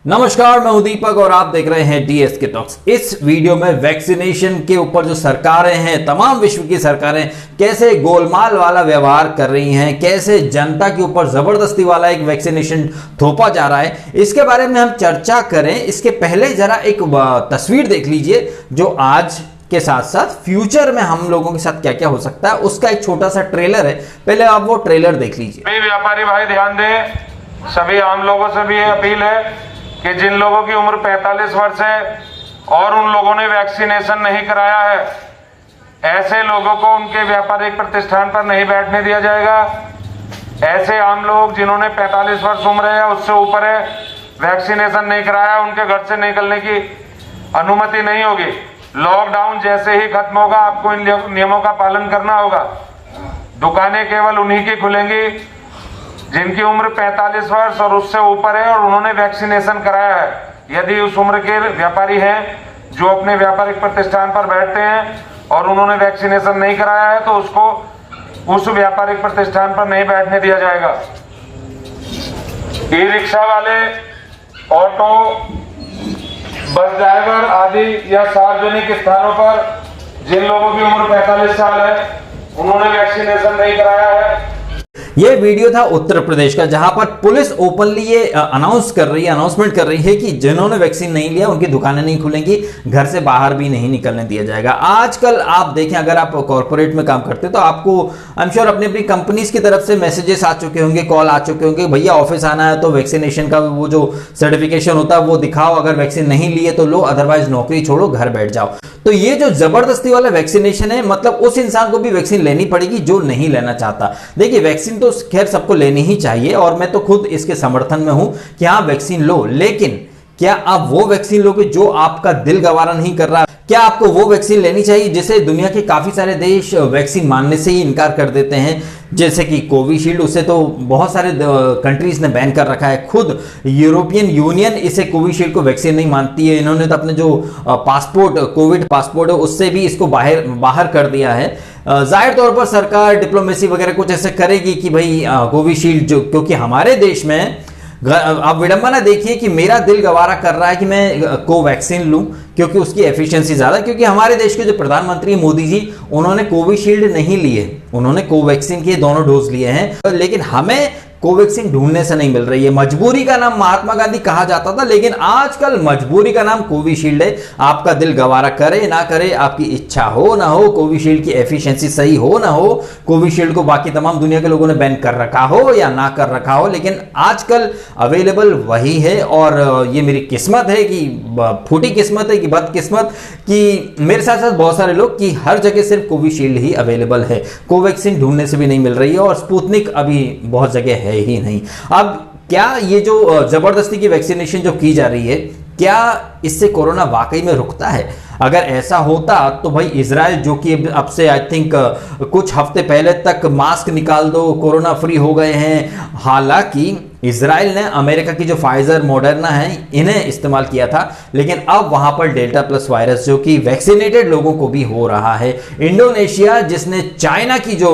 नमस्कार, मैं हूं दीपक और आप देख रहे हैं डीएसके टॉक्स। इस वीडियो में वैक्सीनेशन के ऊपर जो सरकारें हैं, तमाम विश्व की सरकारें कैसे गोलमाल वाला व्यवहार कर रही हैं, कैसे जनता के ऊपर जबरदस्ती वाला एक वैक्सीनेशन थोपा जा रहा है, इसके बारे में हम चर्चा करें। इसके पहले जरा एक तस्वीर देख लीजिए जो आज के साथ साथ फ्यूचर में हम लोगों के साथ क्या क्या हो सकता है, उसका एक छोटा सा ट्रेलर है। पहले आप वो ट्रेलर देख लीजिए। व्यापारी भाई ध्यान दें, सभी आम लोगों से भी ये अपील है कि जिन लोगों की उम्र 45 वर्ष है और उन लोगों ने वैक्सीनेशन नहीं कराया है, ऐसे लोगों को उनके व्यापारिक प्रतिष्ठान पर नहीं बैठने दिया जाएगा। ऐसे आम लोग जिन्होंने 45 वर्ष उम्र है या उससे ऊपर है, वैक्सीनेशन नहीं कराया, उनके घर से निकलने की अनुमति नहीं होगी। लॉकडाउन जैसे ही खत्म होगा, आपको इन नियमों का पालन करना होगा। दुकानें केवल उन्हीं की खुलेंगी जिनकी उम्र 45 वर्ष और उससे ऊपर है और उन्होंने वैक्सीनेशन कराया है। यदि उस उम्र के व्यापारी हैं जो अपने व्यापारिक प्रतिष्ठान पर बैठते हैं और उन्होंने वैक्सीनेशन नहीं कराया है, तो उसको उस व्यापारिक प्रतिष्ठान पर नहीं बैठने दिया जाएगा। ई रिक्शा वाले, ऑटो, बस ड्राइवर आदि या सार्वजनिक स्थानों पर जिन लोगों की उम्र 45 साल है, उन्होंने वैक्सीनेशन नहीं कराया है। ये वीडियो था उत्तर प्रदेश का, जहां पर पुलिस ओपनली ये अनाउंसमेंट कर रही है कि जिन्होंने वैक्सीन नहीं लिया उनकी दुकानें नहीं खुलेंगी, घर से बाहर भी नहीं निकलने दिया जाएगा। आजकल आप देखें, अगर आप कॉर्पोरेट में काम करते हैं तो आपको आई एम श्योर अपनी अपनी कंपनीज की तरफ से मैसेजेस आ चुके होंगे, कॉल आ चुके होंगे, भैया ऑफिस आना है तो वैक्सीनेशन का वो जो सर्टिफिकेशन होता है वो दिखाओ, अगर वैक्सीन नहीं लिए तो लो, अदरवाइज नौकरी छोड़ो, घर बैठ जाओ। तो ये जो जबरदस्ती वाला वैक्सीनेशन है, मतलब उस इंसान को भी वैक्सीन लेनी पड़ेगी जो नहीं लेना चाहता। देखिए, वैक्सीन तो खैर सबको लेनी ही चाहिए और मैं तो खुद इसके समर्थन में हूं कि हाँ वैक्सीन लो, लेकिन क्या आप वो वैक्सीन लोगे जो आपका दिल गवारा नहीं कर रहा? क्या आपको वो वैक्सीन लेनी चाहिए जिसे दुनिया के काफी सारे देश वैक्सीन मानने से ही इनकार कर देते हैं, जैसे कि कोविशील्ड? उसे तो बहुत सारे कंट्रीज ने बैन कर रखा है। खुद यूरोपियन यूनियन इसे कोविशील्ड को वैक्सीन नहीं मानती है। इन्होंने तो अपने जो पासपोर्ट, कोविड पासपोर्ट है, उससे भी इसको बाहर कर दिया है। जाहिर तौर पर सरकार डिप्लोमेसी वगैरह कुछ ऐसे करेगी कि भाई कोविशील्ड जो, क्योंकि हमारे देश में आप विडंबना देखिए कि मेरा दिल गवारा कर रहा है कि मैं कोवैक्सीन लूं क्योंकि उसकी एफिशिएंसी ज्यादा, क्योंकि हमारे देश के जो प्रधानमंत्री मोदी जी, उन्होंने कोविशील्ड नहीं लिए, उन्होंने कोवैक्सीन के दोनों डोज लिए हैं। लेकिन हमें कोवैक्सीन ढूंढने से नहीं मिल रही है। मजबूरी का नाम महात्मा गांधी कहा जाता था, लेकिन आजकल मजबूरी का नाम कोविशील्ड है। आपका दिल गवारा करे ना करे, आपकी इच्छा हो ना हो, कोविशील्ड की एफिशिएंसी सही हो ना हो, कोविशील्ड को बाकी तमाम दुनिया के लोगों ने बैन कर रखा हो या ना कर रखा हो, लेकिन आजकल अवेलेबल वही है। और ये मेरी किस्मत है कि फूटी किस्मत है कि बदकिस्मत कि मेरे साथ साथ बहुत सारे लोग कि हर जगह सिर्फ कोविशील्ड ही अवेलेबल है, कोवैक्सीन ढूंढने से भी नहीं मिल रही है और स्पुतनिक अभी बहुत जगह है ही नहीं। अब क्या ये जो जबरदस्ती की वैक्सीनेशन जो की जा रही है, क्या इससे कोरोना वाकई में रुकता है? अगर ऐसा होता तो भाई इजराइल, जो कि अब से आई थिंक कुछ हफ्ते पहले तक मास्क निकाल दो कोरोना फ्री हो गए हैं। हालांकि इजराइल ने अमेरिका की जो फाइजर, मॉडर्ना है, इन्हें इस्तेमाल किया था, लेकिन अब वहां पर डेल्टा प्लस वायरस जो कि वैक्सीनेटेड लोगों को भी हो रहा है। इंडोनेशिया, जिसने चाइना की जो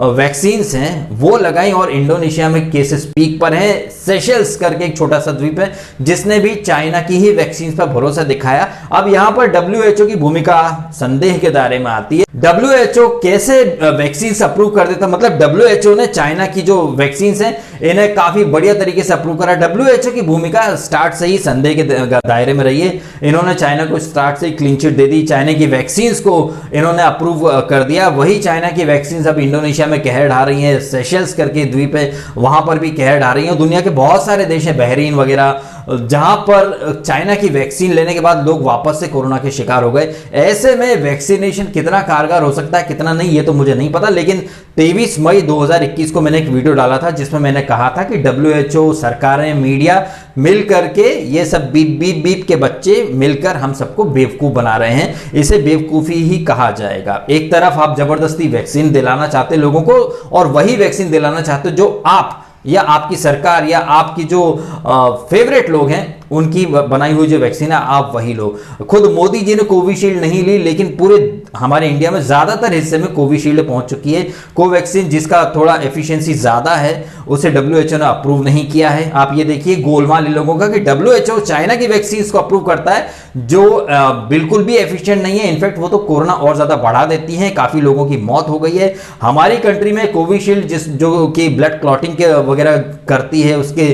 वैक्सीन्स हैं वो लगाई, और इंडोनेशिया में केसेस पीक पर हैं। सेशल्स करके एक छोटा सा द्वीप है जिसने भी चाइना की ही वैक्सीन पर भरोसा दिखाया। अब यहां पर WHO की भूमिका संदेह के दायरे में आती है। WHO कैसे वैक्सीन अप्रूव कर देता? मतलब WHO ने चाइना की जो वैक्सीन हैं इन्हें काफी बढ़िया तरीके से अप्रूव करा। WHO की भूमिका स्टार्ट से ही संदेह के दायरे में रही है। इन्होंने चाइना को स्टार्ट से ही क्लीन चिट दे दी, चाइना की वैक्सीन को इन्होंने अप्रूव कर दिया। वही चाइना की वैक्सीन अब इंडोनेशिया में कहर ढा रही है। सेशल्स करके द्वीप है, वहां पर भी कहर ढा रही है। दुनिया के बहुत सारे देश हैं, बहरीन वगैरह, जहां पर चाइना की वैक्सीन लेने के बाद लोग वापस से कोरोना के शिकार हो गए। ऐसे में वैक्सीनेशन कितना कारगर हो सकता है, कितना नहीं, ये तो मुझे नहीं पता। लेकिन 23 मई 2021 को मैंने एक वीडियो डाला था जिसमें मैंने कहा था कि WHO, सरकारें, मीडिया मिल करके, ये सब बीप बीप बीप के बच्चे मिलकर हम सबको बेवकूफ बना रहे हैं। इसे बेवकूफी ही कहा जाएगा। एक तरफ आप जबरदस्ती वैक्सीन दिलाना चाहते लोगों को, और वही वैक्सीन दिलाना चाहते जो आप या आपकी सरकार या आपकी जो फेवरेट लोग हैं उनकी बनाई हुई जो वैक्सीन है आप वही लो। खुद मोदी जी ने कोविशील्ड नहीं ली, लेकिन पूरे हमारे इंडिया में ज्यादातर हिस्से में कोविशील्ड पहुंच चुकी है। कोवैक्सीन जिसका थोड़ा एफिशिएंसी ज्यादा है उसे डब्ल्यूएचओ ने अप्रूव नहीं किया है। आप ये देखिए गोलमाल इन लोगों का कि डब्ल्यूएचओ चाइना की वैक्सीन को अप्रूव करता है जो बिल्कुल भी एफिशिएंट नहीं है। इनफैक्ट वो तो कोरोना और ज्यादा बढ़ा देती है, काफी लोगों की मौत हो गई है। हमारी कंट्री में कोविशील्ड जो कि ब्लड क्लॉटिंग के वगैरह करती है उसके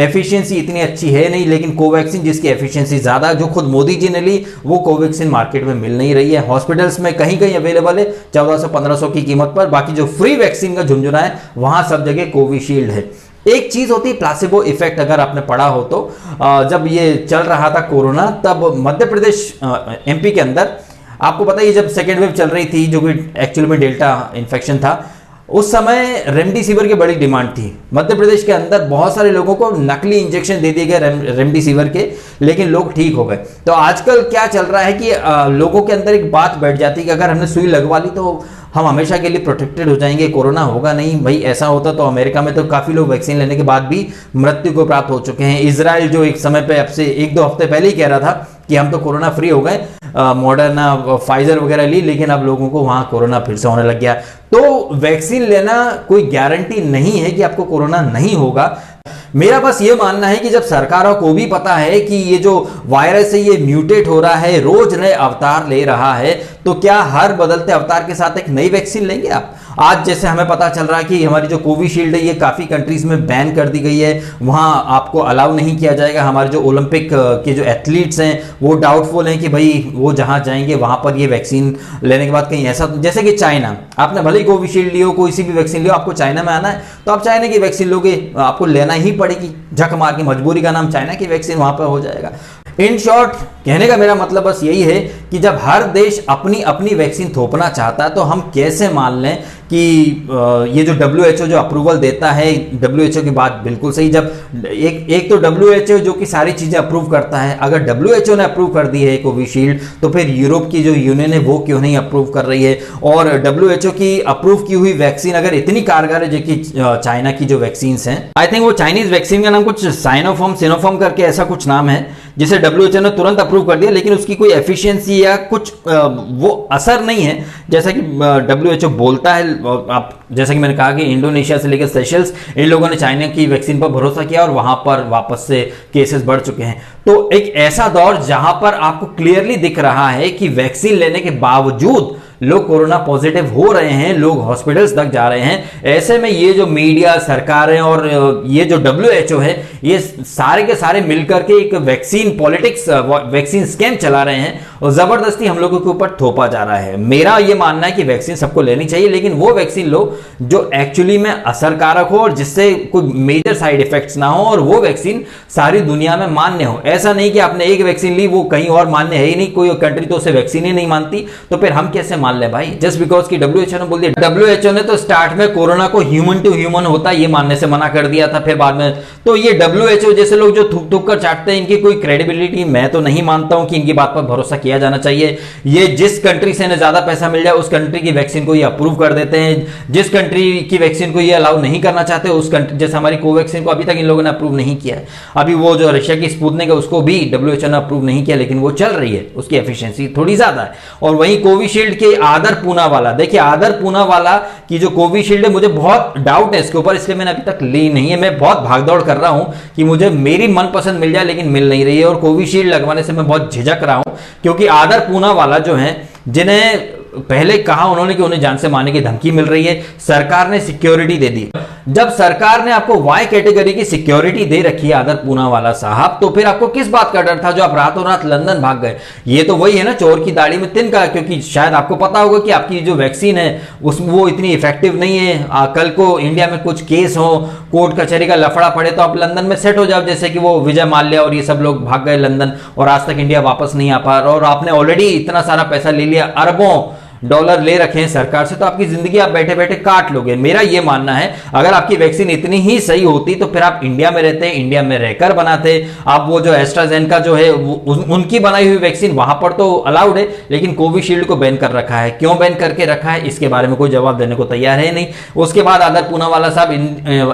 एफिशिएंसी इतनी अच्छी है नहीं, लेकिन कोवैक्सीन जिसकी एफिशिएंसी ज्यादा, जो खुद मोदी जी ने ली, वो कोवैक्सीन मार्केट में मिल नहीं रही है। हॉस्पिटल्स में कहीं कहीं अवेलेबल है 1400-1500 की कीमत पर, बाकी जो फ्री वैक्सीन का झुंझुना है वहां सब जगह कोविशील्ड है। एक चीज होती है प्लासिबो इफेक्ट, अगर आपने पढ़ा हो तो जब ये चल रहा था कोरोना, तब मध्य प्रदेश एमपी के अंदर आपको पता है जब सेकेंड वेव चल रही थी जो कि एक्चुअली में डेल्टा इन्फेक्शन था, उस समय रेमडेसिविर की बड़ी डिमांड थी। मध्य प्रदेश के अंदर बहुत सारे लोगों को नकली इंजेक्शन दे दिए गए रेमडेसिविर के, लेकिन लोग ठीक हो गए। तो आजकल क्या चल रहा है कि लोगों के अंदर एक बात बैठ जाती है कि अगर हमने सुई लगवा ली तो हम हमेशा के लिए प्रोटेक्टेड हो जाएंगे, कोरोना होगा नहीं। भाई ऐसा होता तो अमेरिका में तो काफी लोग वैक्सीन लेने के बाद भी मृत्यु को प्राप्त हो चुके हैं। इजराइल जो एक समय पे अब से 1-2 हफ्ते पहले ही कह रहा था कि हम तो कोरोना फ्री हो गए, मॉडर्ना फाइजर वगैरह ली, लेकिन अब लोगों को वहां कोरोना फिर से होने लग गया। तो वैक्सीन लेना कोई गारंटी नहीं है कि आपको कोरोना नहीं होगा। मेरा बस ये मानना है कि जब सरकारों को भी पता है कि ये जो वायरस है ये म्यूटेट हो रहा है, रोज नए अवतार ले रहा है, तो क्या हर बदलते अवतार के साथ एक नई वैक्सीन लेंगे आप? आज जैसे हमें पता चल रहा है कि हमारी जो कोविशील्ड है ये काफी कंट्रीज में बैन कर दी गई है, वहां आपको अलाउ नहीं किया जाएगा। हमारे जो ओलंपिक के जो एथलीट्स हैं वो डाउटफुल हैं कि भाई वो जहां जाएंगे वहां पर ये वैक्सीन लेने के बाद कहीं ऐसा, जैसे कि चाइना, आपने भले ही कोविशील्ड लियो, कोई सी भी वैक्सीन लियो, आपको चाइना में आना है तो आप चाइना की वैक्सीन लोगे, आपको लेना ही पड़ेगी, झक मार के, मजबूरी का नाम चाइना की वैक्सीन वहां पर हो जाएगा। इन शॉर्ट कहने का मेरा मतलब बस यही है कि जब हर देश अपनी अपनी वैक्सीन थोपना चाहता है तो हम कैसे मान लें कि ये जो डब्ल्यूएचओ जो अप्रूवल देता है, डब्ल्यूएचओ की बात बिल्कुल सही। जब एक तो डब्ल्यूएचओ जो कि सारी चीजें अप्रूव करता है, अगर डब्ल्यूएचओ ने अप्रूव कर दी है कोविशील्ड तो फिर यूरोप की जो यूनियन है वो क्यों नहीं अप्रूव कर रही है? और डब्ल्यूएचओ की अप्रूव की हुई वैक्सीन अगर इतनी कारगर है जो कि चाइना की जो वैक्सीन हैं, आई थिंक वो चाइनीज वैक्सीन का नाम कुछ सिनोफार्म करके ऐसा कुछ नाम है, जिसे डब्ल्यूएचओ ने तुरंत अप्रूव कर दिया, लेकिन उसकी कोई एफिशिएंसी या कुछ वो असर नहीं है जैसा कि डब्ल्यूएचओ बोलता है। आप जैसा कि मैंने कहा कि इंडोनेशिया से लेकर सेशल्स, इन लोगों ने चाइना की वैक्सीन पर भरोसा किया और वहां पर वापस से केसेस बढ़ चुके हैं। तो एक ऐसा दौर जहां पर आपको क्लियरली दिख रहा है कि वैक्सीन लेने के बावजूद लोग कोरोना पॉजिटिव हो रहे हैं, लोग हॉस्पिटल्स तक जा रहे हैं, ऐसे में ये जो मीडिया, सरकारें और ये जो डब्ल्यूएचओ है, ये सारे के सारे मिलकर के एक वैक्सीन पॉलिटिक्स, वैक्सीन स्कैम चला रहे हैं और जबरदस्ती हम लोगों के ऊपर थोपा जा रहा है। मेरा ये मानना है कि वैक्सीन सबको लेनी चाहिए, लेकिन वो वैक्सीन लो जो एक्चुअली में असरकारक हो और जिससे कोई मेजर साइड इफेक्ट्स ना हो, और वो वैक्सीन सारी दुनिया में मान्य हो। ऐसा नहीं कि आपने एक वैक्सीन ली वो कहीं और मान्य है ही नहीं, कोई कंट्री तो उसे वैक्सीन ही नहीं मानती, तो फिर हम कैसे मान ले भाई? जस्ट बिकॉज की डब्ल्यूएचओ ने बोल दिया। डब्ल्यूएचओ ने तो स्टार्ट में कोरोना को ह्यूमन टू ह्यूमन होता है ये मानने से मना कर दिया था, फिर बाद में तो ये डब्ल्यूएचओ जैसे लोग जो थूक थूक कर चाटते हैं, इनकी कोई क्रेडिबिलिटी मैं तो नहीं मानता हूं कि इनकी बात पर भरोसा किया जाना चाहिए। ये जिस कंट्री से ज्यादा पैसा मिल जाए उस कंट्री की वैक्सीन को ये अप्रूव कर देते हैं, जिस कंट्री की वैक्सीन को ये अलाउ नहीं करना चाहते उस कंट्री, जैसे हमारी कोवैक्सीन को अभी तक इन लोगों ने अप्रूव नहीं किया है। अभी वो जो रशिया की स्पुतनिक है उसको भी डब्ल्यूएचओ ने अप्रूव नहीं किया, लेकिन वो चल रही है, उसकी एफिशिएंसी थोड़ी ज्यादा है। और वहीं कोविशील्ड के आदर पूना वाला, देखिए आदर पूना वाला की जो कोविशील्ड है, मुझे बहुत डाउट है इसके ऊपर, इसलिए मैंने अभी तक ली नहीं है। मैं बहुत भागदौड़ कर रहा हूं कि मुझे मेरी मनपसंद मिल जाए, लेकिन मिल नहीं रही है। और कोविशील्ड लगवाने से मैं बहुत झिझक रहा हूं, क्योंकि आदर पूना वाला जो है, जिन्हें पहले कहा उन्होंने कि उन्हें जान से मारने की धमकी मिल रही है, सरकार ने सिक्योरिटी दे दी। जब सरकार ने आपको वाई कैटेगरी की सिक्योरिटी दे रखी है आदर पूना वाला साहब, तो फिर आपको किस बात का डर था जो आप रातों रात लंदन भाग गए? ये तो वही है ना, चोर की दाढ़ी में तिनका, क्योंकि शायद आपको पता होगा कि आपकी जो वैक्सीन है उसमें वो इतनी इफेक्टिव नहीं है। कल को इंडिया में कुछ केस हो, कोर्ट कचहरी का लफड़ा पड़े, तो आप लंदन में सेट हो जाओ, जैसे कि वो विजय माल्या और ये सब लोग भाग गए लंदन और आज तक इंडिया वापस नहीं आ पा, और आपने ऑलरेडी इतना सारा पैसा ले लिया, अरबों डॉलर ले रखे हैं सरकार से, तो आपकी जिंदगी आप बैठे बैठे काट लोगे। मेरा ये मानना है अगर आपकी वैक्सीन इतनी ही सही होती तो फिर आप इंडिया में रहते, इंडिया में रहकर बनाते। आप वो जो एस्ट्राजेनेका जो है उनकी बनाई हुई वैक्सीन वहां पर तो अलाउड है, लेकिन कोविशील्ड को बैन कर रखा है। क्यों बैन करके रखा है इसके बारे में कोई जवाब देने को तैयार है नहीं। उसके बाद आदर पूनावाला साहब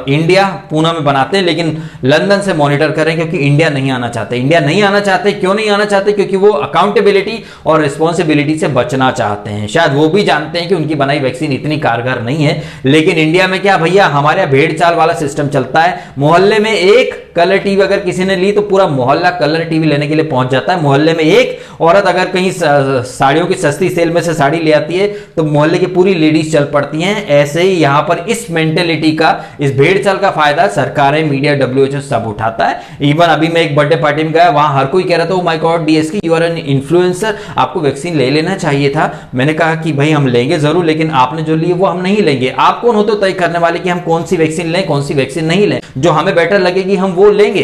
इंडिया पूना में बनाते हैं, लेकिन लंदन से मॉनिटर करें, क्योंकि इंडिया नहीं आना चाहते। इंडिया नहीं आना चाहते, क्यों नहीं आना चाहते? क्योंकि वो अकाउंटेबिलिटी और रिस्पॉन्सिबिलिटी से बचना चाहते हैं। शायद वो भी जानते हैं कि उनकी बनाई वैक्सीन इतनी कारगर नहीं है, लेकिन इंडिया में क्या भैया, हमारे यहाँ भेड़ चाल वाला सिस्टम चलता है। मोहल्ले में एक कलर टीवी अगर किसी ने ली तो पूरा मोहल्ला कलर टीवी लेने के लिए पहुंच जाता है। मोहल्ले में एक औरत अगर कहीं साड़ियों की सस्ती सेल में से साड़ी ले आती है तो मोहल्ले की पूरी लेडीज चल पड़ती हैं। ऐसे ही यहां पर इस मेंटेलिटी का, इस भेड़ चाल का फायदा सरकारें, मीडिया, WHO सब उठाता है। इवन अभी मैं एक बर्थडे पार्टी में गया, वहां हर कोई कह रहा था, oh my god DSK you are an influencer, आपको वैक्सीन ले लेना चाहिए था। मैंने कहा कि भाई हम लेंगे जरूर, लेकिन आपने जो ली वो हम नहीं लेंगे। आप कौन होते हो तय करने वाले कि हम कौन सी वैक्सीन लें, कौन सी वैक्सीन नहीं लें? जो हमें बेटर लगेगी हम वो लेंगे।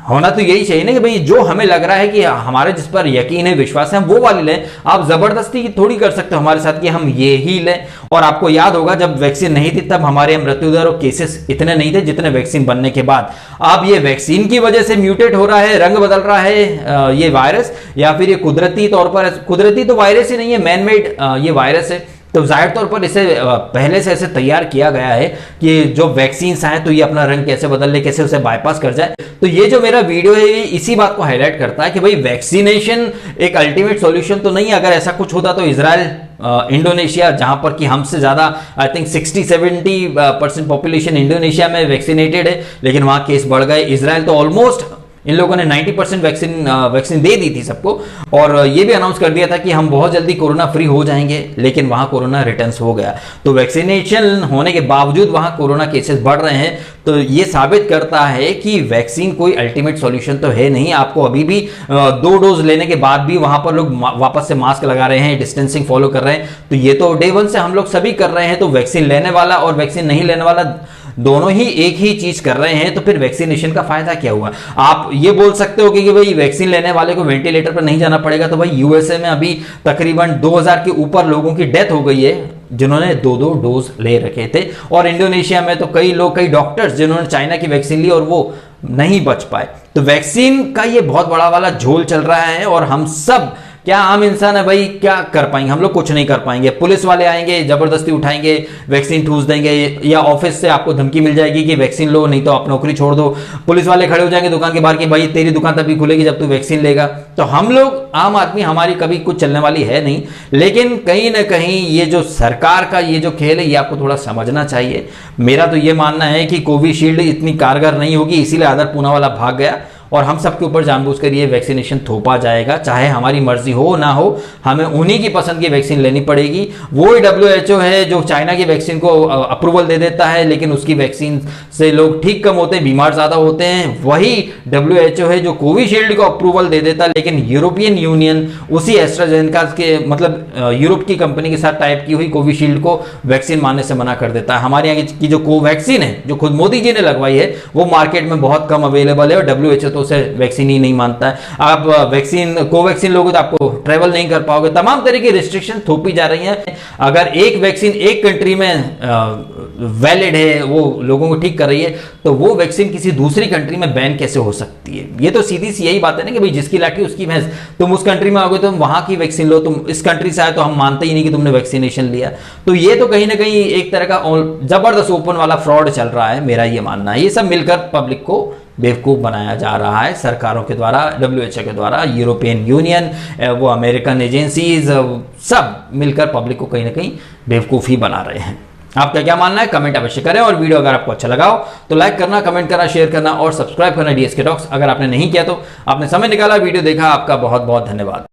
होना तो यही चाहिए ना कि भाई जो हमें लग रहा है कि हमारे जिस पर यकीन है, विश्वास है, हम वो वाली लें। आप जबरदस्ती थोड़ी कर सकते हो हमारे साथ कि हम ये ही लें। और आपको याद होगा जब वैक्सीन नहीं थी तब हमारे मृत्यु दर और केसेस इतने नहीं थे जितने वैक्सीन बनने के बाद। अब ये वैक्सीन की वजह से म्यूटेट हो रहा है, रंग बदल रहा है ये वायरस, या फिर ये कुदरती तौर पर, कुदरती तो वायरस ही नहीं है, मैन मेड ये वायरस है। तो जाहिर तौर पर इसे पहले से ऐसे तैयार किया गया है कि जो वैक्सीन आए तो ये अपना रंग कैसे बदल ले, कैसे उसे बाईपास कर जाए। तो ये जो मेरा वीडियो है ये इसी बात को हाईलाइट करता है कि भाई वैक्सीनेशन एक अल्टीमेट सॉल्यूशन तो नहीं है। अगर ऐसा कुछ होता तो इजराइल, इंडोनेशिया, जहां पर कि हमसे ज्यादा आई थिंक 60-70% पॉपुलेशन इंडोनेशिया में वैक्सीनेटेड है, लेकिन वहां केस बढ़ गए। इजराइल तो ऑलमोस्ट इन लोगों ने 90% वैक्सीन दे दी थी सबको, और ये भी अनाउंस कर दिया था कि हम बहुत जल्दी कोरोना फ्री हो जाएंगे, लेकिन वहां कोरोना रिटर्न्स हो गया। तो वैक्सीनेशन होने के बावजूद वहां कोरोना केसेस बढ़ रहे हैं। तो ये साबित करता है कि वैक्सीन कोई अल्टीमेट सॉल्यूशन तो है नहीं। आपको अभी भी 2 डोज लेने के बाद भी वहां पर लोग वापस से मास्क लगा रहे हैं, डिस्टेंसिंग फॉलो कर रहे हैं। तो ये तो डे 1 से हम लोग सभी कर रहे हैं। तो वैक्सीन लेने वाला और वैक्सीन नहीं लेने वाला दोनों ही एक ही चीज कर रहे हैं, तो फिर वैक्सीनेशन का फायदा क्या हुआ? आप ये बोल सकते हो कि भाई वैक्सीन लेने वाले को वेंटिलेटर पर नहीं जाना पड़ेगा। तो भाई यूएसए में अभी तकरीबन 2000 के ऊपर लोगों की डेथ हो गई है जिन्होंने 2-2 डोज ले रखे थे, और इंडोनेशिया में तो कई लोग, कई डॉक्टर्स जिन्होंने चाइना की वैक्सीन ली और वो नहीं बच पाए। तो वैक्सीन का ये बहुत बड़ा वाला झोल चल रहा है, और हम सब क्या आम इंसान है भाई, क्या कर पाएंगे? हम लोग कुछ नहीं कर पाएंगे। पुलिस वाले आएंगे, जबरदस्ती उठाएंगे, वैक्सीन ठूस देंगे, या ऑफिस से आपको धमकी मिल जाएगी कि वैक्सीन लो नहीं तो आप नौकरी छोड़ दो। पुलिस वाले खड़े हो जाएंगे दुकान के बाहर कि भाई तेरी दुकान तभी खुलेगी जब तू वैक्सीन लेगा। तो हम लोग आम आदमी, हमारी कभी कुछ चलने वाली है नहीं। लेकिन कहीं ना कहीं ये जो सरकार का ये जो खेल है ये आपको थोड़ा समझना चाहिए। मेरा तो ये मानना है कि कोविशील्ड इतनी कारगर नहीं होगी, इसीलिए आदर पूनावाला भाग गया, और हम सबके ऊपर जानबूझकर ये वैक्सीनेशन थोपा जाएगा। चाहे हमारी मर्जी हो ना हो, हमें उन्हीं की पसंद की वैक्सीन लेनी पड़ेगी। वो ही WHO है जो चाइना की वैक्सीन को अप्रूवल दे देता है, लेकिन उसकी वैक्सीन से लोग ठीक कम होते हैं, बीमार ज्यादा होते हैं। वही WHO है जो कोविशील्ड को अप्रूवल दे देता है, लेकिन यूरोपियन यूनियन उसी एस्ट्राजेनेका के, मतलब यूरोप की कंपनी के साथ टाइप की हुई कोविशील्ड को वैक्सीन मानने से मना कर देता है। हमारे यहाँ की जो कोवैक्सीन है, जो खुद मोदी जी ने लगवाई है, वो मार्केट में बहुत कम अवेलेबल है, और WHO उसे वैक्सीन ही नहीं मानता है। आप वैक्सीन, कोवैक्सीन लोगे तो आपको ट्रेवल नहीं कर पाओगे। तमाम तरह की रिस्ट्रिक्शन थोपी जा रही हैं। अगर एक वैक्सीन एक कंट्री में वैलिड है, वो लोगों को ठीक कर रही है, तो वो वैक्सीन किसी दूसरी कंट्री में बैन कैसे हो सकती है? ये तो सीधी सी यही बात है ना कि भाई जिसकी लाठी उसकी भैंस। तुम उस कंट्री में आओगे तो तुम वहां की वैक्सीन लो, तुम इस कंट्री से आए तो हम मानते ही नहीं कि तुमने वैक्सीनेशन लिया। तो ये तो कहीं ना कहीं एक तरह का जबरदस्त ओपन वाला फ्रॉड चल रहा है, मेरा ये मानना है। ये सब मिलकर पब्लिक को बेवकूफ़ बनाया जा रहा है सरकारों के द्वारा, WHO के द्वारा, यूरोपियन यूनियन, वो अमेरिकन एजेंसीज, सब मिलकर पब्लिक को कहीं ना कहीं बेवकूफ़ ही बना रहे हैं। आपका क्या मानना है कमेंट अवश्य करें, और वीडियो अगर आपको अच्छा लगा हो तो लाइक करना, कमेंट करना, शेयर करना और सब्सक्राइब करना DSK टॉक्स। अगर आपने नहीं किया तो आपने समय निकाला, वीडियो देखा, आपका बहुत बहुत धन्यवाद।